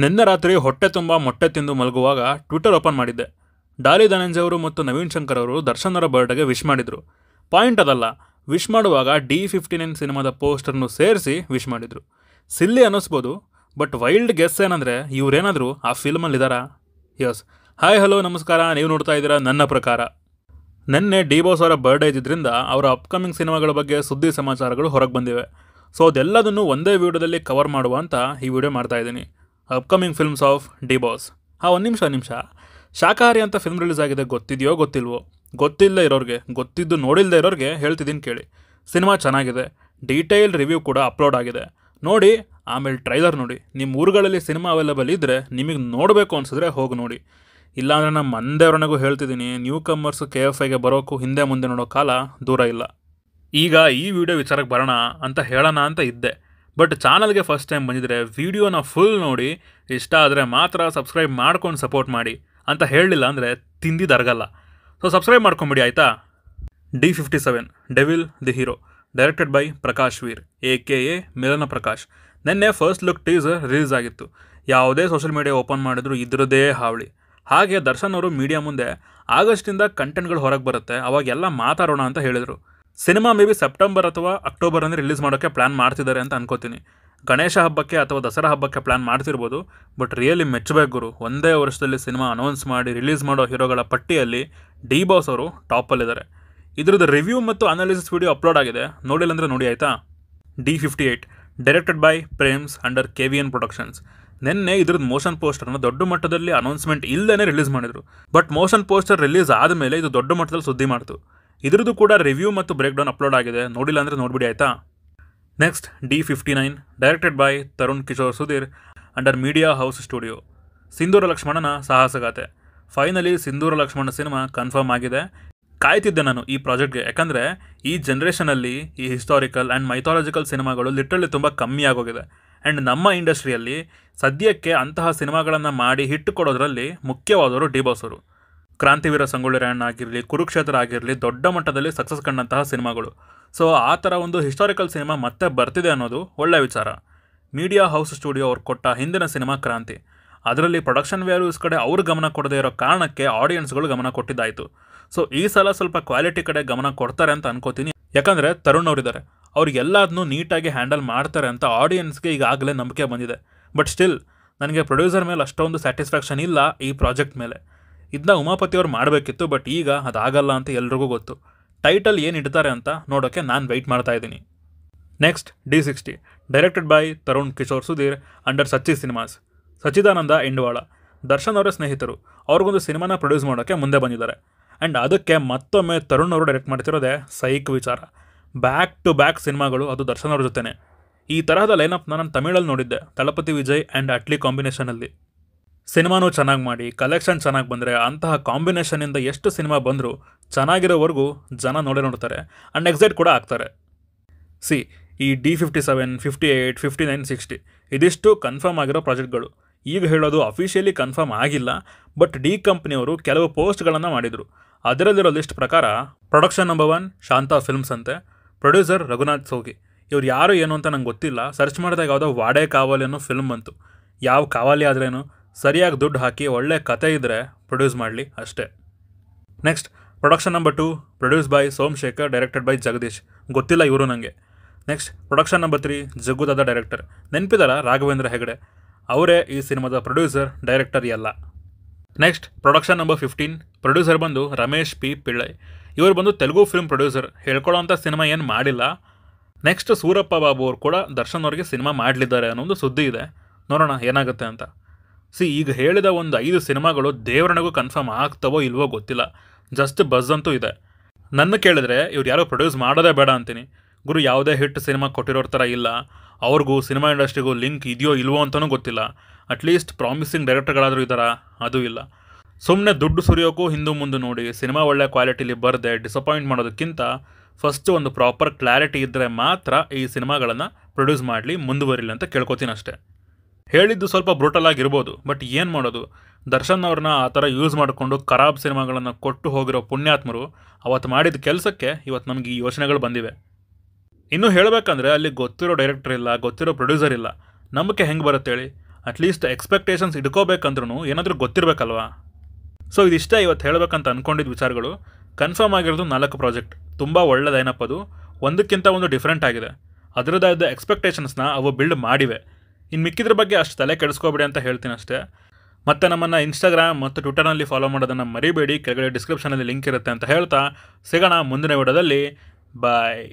ನಿನ್ನೆ ರಾತ್ರಿ ಹೊಟ್ಟೆ ತುಂಬ ಮೊಟ್ಟೆ ತಿಂದು ಮಲಗುವಾಗ ಟ್ವಿಟರ್ ಓಪನ್ ಮಾಡಿದ್ದೆ. ಡಾಲಿ ಧನಂಜಯ ಅವರು ಮತ್ತು ನವೀನ್ ಶಂಕರ್ ಅವರು ದರ್ಶನ್ ಅವರ ಬರ್ಡೇಗೆ ವಿಶ್ ಮಾಡಿದರು. ಪಾಯಿಂಟ್ ಅದಲ್ಲ, ವಿಶ್ ಮಾಡುವಾಗ D59 ಸಿನಿಮಾದ ಪೋಸ್ಟರ್ನು ಸೇರಿಸಿ ವಿಶ್ ಮಾಡಿದರು. ಸಿಲ್ಲಿ ಅನ್ನಿಸ್ಬೋದು, ಬಟ್ ವೈಲ್ಡ್ ಗೆಸ್ ಏನಂದರೆ ಇವರೇನಾದರೂ ಆ ಫಿಲ್ಮಲ್ಲಿದ್ದಾರಾ? ಯಸ್. ಹಾಯ್ ಹಲೋ ನಮಸ್ಕಾರ, ನೀವು ನೋಡ್ತಾ ಇದ್ದೀರಾ ನನ್ನ ಪ್ರಕಾರ. ನಿನ್ನೆ ಡಿ ಬಾಸ್ ಅವರ ಬರ್ಡೇ ಇದ್ದಿದ್ದರಿಂದ ಅವರ ಅಪ್ಕಮಿಂಗ್ ಸಿನಿಮಾಗಳ ಬಗ್ಗೆ ಸುದ್ದಿ ಸಮಾಚಾರಗಳು ಹೊರಗೆ ಬಂದಿವೆ. ಸೊ ಅದೆಲ್ಲದನ್ನು ಒಂದೇ ವಿಡಿಯೋದಲ್ಲಿ ಕವರ್ ಮಾಡುವ ಅಂತ ಈ ವಿಡಿಯೋ ಮಾಡ್ತಾ ಇದ್ದೀನಿ. Upcoming films of D boss. ಒಂದು ನಿಮಿಷ. ಶಾಕಾಹಾರಿ ಅಂತ ಫಿಲ್ಮ್ ರಿಲೀಸ್ ಆಗಿದೆ, ಗೊತ್ತಿದೆಯೋ ಗೊತ್ತಿಲ್ವೋ? ಗೊತ್ತಿಲ್ಲದೆ ಇರೋರಿಗೆ, ಗೊತ್ತಿದ್ದು ನೋಡಿಲ್ಲದೆ ಇರೋರಿಗೆ ಹೇಳ್ತಿದ್ದೀನಿ ಕೇಳಿ. ಸಿನಿಮಾ ಚೆನ್ನಾಗಿದೆ, ಡೀಟೇಲ್ ರಿವ್ಯೂ ಕೂಡ ಅಪ್ಲೋಡ್ ಆಗಿದೆ. ನೋಡಿ, ಆಮೇಲೆ ಟ್ರೈಲರ್ ನೋಡಿ. ನಿಮ್ಮ ಊರುಗಳಲ್ಲಿ ಸಿನಿಮಾ ಅವೈಲೇಬಲ್ ಇದ್ದರೆ ನಿಮಗೆ ನೋಡಬೇಕು ಅನಿಸಿದ್ರೆ ಹೋಗಿ ನೋಡಿ. ಇಲ್ಲಾಂದರೆ ನಮ್ಮ ಮಂದೇವ್ರನಿಗೂ ಹೇಳ್ತಿದ್ದೀನಿ, ನ್ಯೂ ಕಮ್ಮರ್ಸ್ KFIಗೆ ಬರೋಕ್ಕೂ ಹಿಂದೆ ಮುಂದೆ ನೋಡೋ ಕಾಲ ದೂರ ಇಲ್ಲ. ಈಗ ಈ ವಿಡಿಯೋ ವಿಚಾರಕ್ಕೆ ಬರೋಣ ಅಂತ ಹೇಳೋಣ ಅಂತ ಇದ್ದೆ. ಬಟ್ ಚಾನಲ್ಗೆ ಫಸ್ಟ್ ಟೈಮ್ ಬಂದಿದ್ರೆ ವಿಡಿಯೋನ ಫುಲ್ ನೋಡಿ, ಇಷ್ಟ ಆದರೆ ಮಾತ್ರ ಸಬ್ಸ್ಕ್ರೈಬ್ ಮಾಡ್ಕೊಂಡು ಸಪೋರ್ಟ್ ಮಾಡಿ ಅಂತ ಹೇಳಲಿಲ್ಲ ಅಂದರೆ ತಿಂದಿದ್ದರಗಲ್ಲ. ಸೊ ಸಬ್ಸ್ಕ್ರೈಬ್ ಮಾಡ್ಕೊಂಬಿಡಿ ಆಯಿತಾ. D57 devil the hero, directed by Prakash Veer AKA Milana Prakash. ನಿನ್ನೆ ಫಸ್ಟ್ ಲುಕ್ ಟೀಸರ್ ರಿಲೀಸ್ ಆಗಿತ್ತು. ಯಾವುದೇ ಸೋಷಿಯಲ್ ಮೀಡಿಯಾ ಓಪನ್ ಮಾಡಿದ್ರು ಇದ್ರದ್ದೇ ಹಾವಳಿ. ಹಾಗೆ ದರ್ಶನ್ ಅವರು ಮೀಡಿಯಾ ಮುಂದೆ ಆಗಸ್ಟಿಂದ ಕಂಟೆಂಟ್ಗಳು ಹೊರಗೆ ಬರುತ್ತೆ, ಅವಾಗೆಲ್ಲ ಮಾತಾಡೋಣ ಅಂತ ಹೇಳಿದರು. ಸಿನಿಮಾ ಮೇ ಬಿ ಸೆಪ್ಟೆಂಬರ್ ಅಥವಾ ಅಕ್ಟೋಬರಲ್ಲಿ ರಿಲೀಸ್ ಮಾಡೋಕ್ಕೆ ಪ್ಲ್ಯಾನ್ ಮಾಡ್ತಿದ್ದಾರೆ ಅಂತ ಅನ್ಕೋತೀನಿ. ಗಣೇಶ ಹಬ್ಬಕ್ಕೆ ಅಥವಾ ದಸರಾ ಹಬ್ಬಕ್ಕೆ ಪ್ಲ್ಯಾನ್ ಮಾಡ್ತಿರ್ಬೋದು. ಬಟ್ ರಿಯಲಿ ಮೆಚ್ಚಬೇಕು ಗುರು, ಒಂದೇ ವರ್ಷದಲ್ಲಿ ಸಿನಿಮಾ ಅನೌನ್ಸ್ ಮಾಡಿ ರಿಲೀಸ್ ಮಾಡೋ ಹೀರೋಗಳ ಪಟ್ಟಿಯಲ್ಲಿ ಡಿ ಬಾಸ್ ಅವರು ಟಾಪಲ್ಲಿದ್ದಾರೆ. ಇದ್ರದ್ದು ರಿವ್ಯೂ ಮತ್ತು ಅನಾಲಿಸಿಸ್ ವಿಡಿಯೋ ಅಪ್ಲೋಡ್ ಆಗಿದೆ, ನೋಡಿಲ್ಲ ಅಂದರೆ ನೋಡಿ ಆಯಿತಾ. D58 directed by Prem's under KVN productions. ನಿನ್ನೆ ಇದ್ರದ್ದು ಮೋಷನ್ ಪೋಸ್ಟರ್ನ ದೊಡ್ಡ ಮಟ್ಟದಲ್ಲಿ ಅನೌನ್ಸ್ಮೆಂಟ್ ಇಲ್ಲದೇ ರಿಲೀಸ್ ಮಾಡಿದರು. ಬಟ್ ಮೋಷನ್ ಪೋಸ್ಟರ್ ರಿಲೀಸ್ ಆದಮೇಲೆ ಇದು ದೊಡ್ಡ ಮಟ್ಟದಲ್ಲಿ ಸುದ್ದಿ ಮಾಡ್ತು. ಇದ್ರದ್ದು ಕೂಡ ರಿವ್ಯೂ ಮತ್ತು ಬ್ರೇಕ್ ಡೌನ್ ಅಪ್ಲೋಡ್ ಆಗಿದೆ, ನೋಡಿಲ್ಲ ಅಂದರೆ ನೋಡ್ಬಿಡಿ ಆಯಿತಾ. Next D59 directed by Tarun Kishore Sudhir under media house studio. Sindhoora ಲಕ್ಷ್ಮಣನ ಸಾಹಸಗಾಥೆ. Finally Sindhoora Lakshmana cinema confirm ಆಗಿದೆ. ಕಾಯ್ತಿದ್ದೆ ನಾನು ಈ ಪ್ರಾಜೆಕ್ಟ್ಗೆ, ಯಾಕಂದರೆ ಈ ಜನ್ರೇಷನಲ್ಲಿ ಈ ಹಿಸ್ಟಾರಿಕಲ್ ಆ್ಯಂಡ್ ಮೈಥಾಲಜಿಕಲ್ ಸಿನಿಮಾಗಳು ಲಿಟ್ರಲಿ ತುಂಬ ಕಮ್ಮಿ ಆಗೋಗಿದೆ. ಆ್ಯಂಡ್ ನಮ್ಮ ಇಂಡಸ್ಟ್ರಿಯಲ್ಲಿ ಸದ್ಯಕ್ಕೆ ಅಂತಹ ಸಿನಿಮಾಗಳನ್ನು ಮಾಡಿ ಹಿಟ್ಟು ಕೊಡೋದ್ರಲ್ಲಿ ಮುಖ್ಯವಾದವರು ಡಿ ಬಾಸ್ ಅವರು. ಕ್ರಾಂತಿವೀರ ಸಂಗೊಳ್ಳಿ ರಾಯಣ್ಣ ಆಗಿರಲಿ, ಕುರುಕ್ಷೇತ್ರ ಆಗಿರಲಿ, ದೊಡ್ಡ ಮಟ್ಟದಲ್ಲಿ ಸಕ್ಸಸ್ ಕಂಡಂತಹ ಸಿನಿಮಾಗಳು. ಸೊ ಆ ಥರ ಒಂದು ಹಿಸ್ಟಾರಿಕಲ್ ಸಿನಿಮಾ ಮತ್ತೆ ಬರ್ತಿದೆ ಅನ್ನೋದು ಒಳ್ಳೆಯ ವಿಚಾರ. ಮೀಡಿಯಾ ಹೌಸ್ ಸ್ಟುಡಿಯೋ ಅವ್ರು ಕೊಟ್ಟ ಹಿಂದಿನ ಸಿನಿಮಾ ಕ್ರಾಂತಿ, ಅದರಲ್ಲಿ ಪ್ರೊಡಕ್ಷನ್ ವ್ಯಾಲ್ಯೂಸ್ ಕಡೆ ಅವ್ರು ಗಮನ ಕೊಡದೇ ಇರೋ ಕಾರಣಕ್ಕೆ ಆಡಿಯನ್ಸ್ಗಳು ಗಮನ ಕೊಟ್ಟಿದ್ದಾಯಿತು. ಸೊ ಈ ಸಲ ಸ್ವಲ್ಪ ಕ್ವಾಲಿಟಿ ಕಡೆ ಗಮನ ಕೊಡ್ತಾರೆ ಅಂತ ಅನ್ಕೋತೀನಿ, ಯಾಕಂದರೆ ತರುಣ್ ಅವರಿದ್ದಾರೆ, ಅವ್ರಿಗೆಲ್ಲದನ್ನೂ ನೀಟಾಗಿ ಹ್ಯಾಂಡಲ್ ಮಾಡ್ತಾರೆ ಅಂತ ಆಡಿಯನ್ಸ್ಗೆ ಈಗಾಗಲೇ ನಂಬಿಕೆ ಬಂದಿದೆ. ಬಟ್ ಸ್ಟಿಲ್ ನನಗೆ ಪ್ರೊಡ್ಯೂಸರ್ ಮೇಲೆ ಅಷ್ಟೊಂದು ಸ್ಯಾಟಿಸ್ಫ್ಯಾಕ್ಷನ್ ಇಲ್ಲ ಈ ಪ್ರಾಜೆಕ್ಟ್ ಮೇಲೆ. ಇದನ್ನ ಉಮಾಪತಿಯವ್ರು ಮಾಡಬೇಕಿತ್ತು, ಬಟ್ ಈಗ ಅದಾಗಲ್ಲ ಅಂತ ಎಲ್ರಿಗೂ ಗೊತ್ತು. ಟೈಟಲ್ ಏನು ಇಡ್ತಾರೆ ಅಂತ ನೋಡೋಕ್ಕೆ ನಾನು ವೆಯ್ಟ್ ಮಾಡ್ತಾ ಇದ್ದೀನಿ. Next D60 directed by Tarun Kishore Sudhir under ಸಚ್ಚಿ ಸಿನಿಮಾಸ್. ಸಚ್ಚಿದಾನಂದ ಇಂಡವಾಳ ದರ್ಶನ್ ಅವರ ಸ್ನೇಹಿತರು, ಅವ್ರಿಗೊಂದು ಸಿನಿಮಾನ ಪ್ರೊಡ್ಯೂಸ್ ಮಾಡೋಕ್ಕೆ ಮುಂದೆ ಬಂದಿದ್ದಾರೆ. ಆ್ಯಂಡ್ ಅದಕ್ಕೆ ಮತ್ತೊಮ್ಮೆ ತರುಣ್ ಅವರು ಡೈರೆಕ್ಟ್ ಮಾಡ್ತಿರೋದೇ ಸೈಕ್ ವಿಚಾರ. ಬ್ಯಾಕ್ ಟು ಬ್ಯಾಕ್ ಸಿನಿಮಾಗಳು, ಅದು ದರ್ಶನ್ ಅವ್ರ ಜೊತೆನೇ. ಈ ತರಹದ ಲೈನಪ್ನ ನಾನು ತಮಿಳಲ್ಲಿ ನೋಡಿದ್ದೆ, ತಳಪತಿ ವಿಜಯ್ ಆ್ಯಂಡ್ ಅಟ್ಲಿ ಕಾಂಬಿನೇಷನಲ್ಲಿ. ಸಿನಿಮಾನೂ ಚೆನ್ನಾಗಿ ಮಾಡಿ ಕಲೆಕ್ಷನ್ ಚೆನ್ನಾಗಿ ಬಂದರೆ ಅಂತಹ ಕಾಂಬಿನೇಷನಿಂದ ಎಷ್ಟು ಸಿನಿಮಾ ಬಂದರೂ ಚೆನ್ನಾಗಿರೋವರೆಗೂ ಜನ ನೋಡ್ತಾರೆ ಆ್ಯಂಡ್ ಎಕ್ಸೈಟ್ ಕೂಡ ಆಗ್ತಾರೆ. ಈ D57, 58, 59, 60 ಇದಿಷ್ಟು ಕನ್ಫರ್ಮ್ ಆಗಿರೋ ಪ್ರಾಜೆಕ್ಟ್ಗಳು. ಈಗ ಹೇಳೋದು ಅಫಿಷಿಯಲಿ ಕನ್ಫರ್ಮ್ ಆಗಿಲ್ಲ, ಬಟ್ ಡಿ ಕಂಪ್ನಿಯವರು ಕೆಲವು ಪೋಸ್ಟ್ಗಳನ್ನು ಮಾಡಿದರು. ಅದರಲ್ಲಿರೋ ಲಿಸ್ಟ್ ಪ್ರಕಾರ ಪ್ರೊಡಕ್ಷನ್ ನಂಬರ್ 1 ಶಾಂತಾ ಫಿಲ್ಮ್ಸ್ ಅಂತೆ, ಪ್ರೊಡ್ಯೂಸರ್ ರಘುನಾಥ್ ಸೋಗಿ. ಇವ್ರು ಯಾರು ಏನು ಅಂತ ನಂಗೆ ಗೊತ್ತಿಲ್ಲ. ಸರ್ಚ್ ಮಾಡಿದಾಗ ಯಾವುದೋ ವಾಡೆ ಕಾವಲಿ ಅನ್ನೋ ಫಿಲ್ಮ್ ಬಂತು. ಯಾವ ಕಾವಲಿ ಆದ್ರೇನು, ಸರಿಯಾಗಿ ದುಡ್ಡು ಹಾಕಿ ಒಳ್ಳೆ ಕತೆ ಇದ್ದರೆ ಪ್ರೊಡ್ಯೂಸ್ ಮಾಡಲಿ ಅಷ್ಟೇ. Next production number 2 produce by Somashekar, directed by Jagadish. ಗೊತ್ತಿಲ್ಲ ಇವರು ನನಗೆ. ನೆಕ್ಸ್ಟ್ ಪ್ರೊಡಕ್ಷನ್ ನಂಬರ್ 3 ಜಗ್ಗುದಾದ ಡೈರೆಕ್ಟರ್. ನೆನಪಿದಾರ ರಾಘವೇಂದ್ರ ಹೆಗಡೆ, ಅವರೇ ಈ ಸಿನಿಮಾದ ಪ್ರೊಡ್ಯೂಸರ್, ಡೈರೆಕ್ಟರ್ ಎಲ್ಲ. ನೆಕ್ಸ್ಟ್ ಪ್ರೊಡಕ್ಷನ್ ನಂಬರ್ 15 ಪ್ರೊಡ್ಯೂಸರ್ ಬಂದು ರಮೇಶ್ P. ಪಿಳ್ಳೈ. ಇವರು ಬಂದು ತೆಲುಗು ಫಿಲ್ಮ್ ಪ್ರೊಡ್ಯೂಸರ್, ಹೇಳ್ಕೊಳ್ಳೋ ಅಂಥ ಸಿನಿಮಾ ಏನು ಮಾಡಿಲ್ಲ. ನೆಕ್ಸ್ಟ್ ಸೂರಪ್ಪ ಬಾಬು ಅವರು ಕೂಡ ದರ್ಶನ್ ಅವರಿಗೆ ಸಿನಿಮಾ ಮಾಡಲಿದ್ದಾರೆ ಅನ್ನೋದು ಸುದ್ದಿ ಇದೆ, ನೋಡೋಣ ಏನಾಗುತ್ತೆ ಅಂತ. ಈಗ ಹೇಳಿದ ಒಂದು 5 ಸಿನಿಮಾಗಳು ದೇವರನಿಗೂ ಕನ್ಫರ್ಮ್ ಆಗ್ತವೋ ಇಲ್ವೋ ಗೊತ್ತಿಲ್ಲ, ಜಸ್ಟ್ ಬಸ್ ಅಂತೂ ಇದೆ. ನನ್ನ ಕೇಳಿದ್ರೆ ಇವ್ರು ಯಾರೋ ಪ್ರೊಡ್ಯೂಸ್ ಮಾಡೋದೇ ಬೇಡ ಅಂತೀನಿ ಗುರು. ಯಾವುದೇ ಹಿಟ್ ಸಿನಿಮಾ ಕೊಟ್ಟಿರೋರ ಥರ ಇಲ್ಲ, ಅವ್ರಿಗೂ ಸಿನಿಮಾ ಇಂಡಸ್ಟ್ರಿಗೂ ಲಿಂಕ್ ಇದೆಯೋ ಇಲ್ವೋ ಅಂತಲೂ ಗೊತ್ತಿಲ್ಲ. ಅಟ್ಲೀಸ್ಟ್ ಪ್ರಾಮಿಸಿಂಗ್ ಡೈರೆಕ್ಟರ್ಗಳಾದರೂ ಇದ್ದಾರಾ, ಅದೂ ಇಲ್ಲ. ಸುಮ್ಮನೆ ದುಡ್ಡು ಸುರಿಯೋಕ್ಕೂ ಹಿಂದೂ ಮುಂದೆ ನೋಡಿ ಸಿನಿಮಾ ಒಳ್ಳೆ ಕ್ವಾಲಿಟಿಲಿ ಬರದೆ ಡಿಸಪಾಯಿಂಟ್ ಮಾಡೋದಕ್ಕಿಂತ ಫಸ್ಟು ಒಂದು ಪ್ರಾಪರ್ ಕ್ಲಾರಿಟಿ ಇದ್ದರೆ ಮಾತ್ರ ಈ ಸಿನಿಮಾಗಳನ್ನು ಪ್ರೊಡ್ಯೂಸ್ ಮಾಡಲಿ, ಮುಂದುವರಿಲಿ ಅಂತ ಕೇಳ್ಕೊತೀನಿ ಅಷ್ಟೇ. ಹೇಳಿದ್ದು ಸ್ವಲ್ಪ ಬ್ರೂಟಲ್ ಆಗಿರ್ಬೋದು, ಬಟ್ ಏನು ಮಾಡೋದು, ದರ್ಶನ್ ಅವ್ರನ್ನ ಆ ಥರ ಯೂಸ್ ಮಾಡಿಕೊಂಡು ಖರಾಬ್ ಸಿನಿಮಾಗಳನ್ನು ಕೊಟ್ಟು ಹೋಗಿರೋ ಪುಣ್ಯಾತ್ಮರು ಅವತ್ತು ಮಾಡಿದ ಕೆಲಸಕ್ಕೆ ಇವತ್ತು ನಮಗೆ ಈ ಯೋಚನೆಗಳು ಬಂದಿವೆ. ಇನ್ನೂ ಹೇಳಬೇಕಂದ್ರೆ ಅಲ್ಲಿ ಗೊತ್ತಿರೋ ಡೈರೆಕ್ಟರ್ ಇಲ್ಲ, ಗೊತ್ತಿರೋ ಪ್ರೊಡ್ಯೂಸರ್ ಇಲ್ಲ, ನಂಬಿಕೆ ಹೆಂಗೆ ಬರುತ್ತೆ ಹೇಳಿ. ಅಟ್ಲೀಸ್ಟ್ ಎಕ್ಸ್ಪೆಕ್ಟೇಷನ್ಸ್ ಇಟ್ಕೋಬೇಕಂದ್ರೂ ಏನಾದರೂ ಗೊತ್ತಿರಬೇಕಲ್ವಾ. ಸೊ ಇದಿಷ್ಟ ಇವತ್ತು ಹೇಳಬೇಕಂತ ಅಂದ್ಕೊಂಡಿದ್ದ ವಿಚಾರಗಳು. ಕನ್ಫರ್ಮ್ ಆಗಿರೋದು 4 ಪ್ರಾಜೆಕ್ಟ್. ತುಂಬ ಒಳ್ಳೆಯದೇನಪ್ಪ ಅದು, ಒಂದಕ್ಕಿಂತ ಒಂದು ಡಿಫ್ರೆಂಟ್ ಆಗಿದೆ. ಅದರದ್ದಾದ ಎಕ್ಸ್ಪೆಕ್ಟೇಷನ್ಸ್ನ ಅವು ಬಿಲ್ಡ್ ಮಾಡಿವೆ. ಇನ್ನು ಮಿಕ್ಕಿದ್ರ ಬಗ್ಗೆ ಅಷ್ಟು ತಲೆ ಕೆಡಿಸ್ಕೋಬೇಡಿ ಅಂತ ಹೇಳ್ತೀನಿ ಅಷ್ಟೇ. ಮತ್ತು ನಮ್ಮನ್ನು ಇನ್ಸ್ಟಾಗ್ರಾಮ್ ಮತ್ತು ಟ್ವಿಟರ್ನಲ್ಲಿ ಫಾಲೋ ಮಾಡೋದನ್ನು ಮರಿಬೇಡಿ. ಕೆಳಗಡೆ ಡಿಸ್ಕ್ರಿಪ್ಷನಲ್ಲಿ ಲಿಂಕ್ ಇರುತ್ತೆ ಅಂತ ಹೇಳ್ತಾ ಸಿಗೋಣ ಮುಂದಿನ ವಿಡಿಯೋದಲ್ಲಿ. ಬಾಯ್.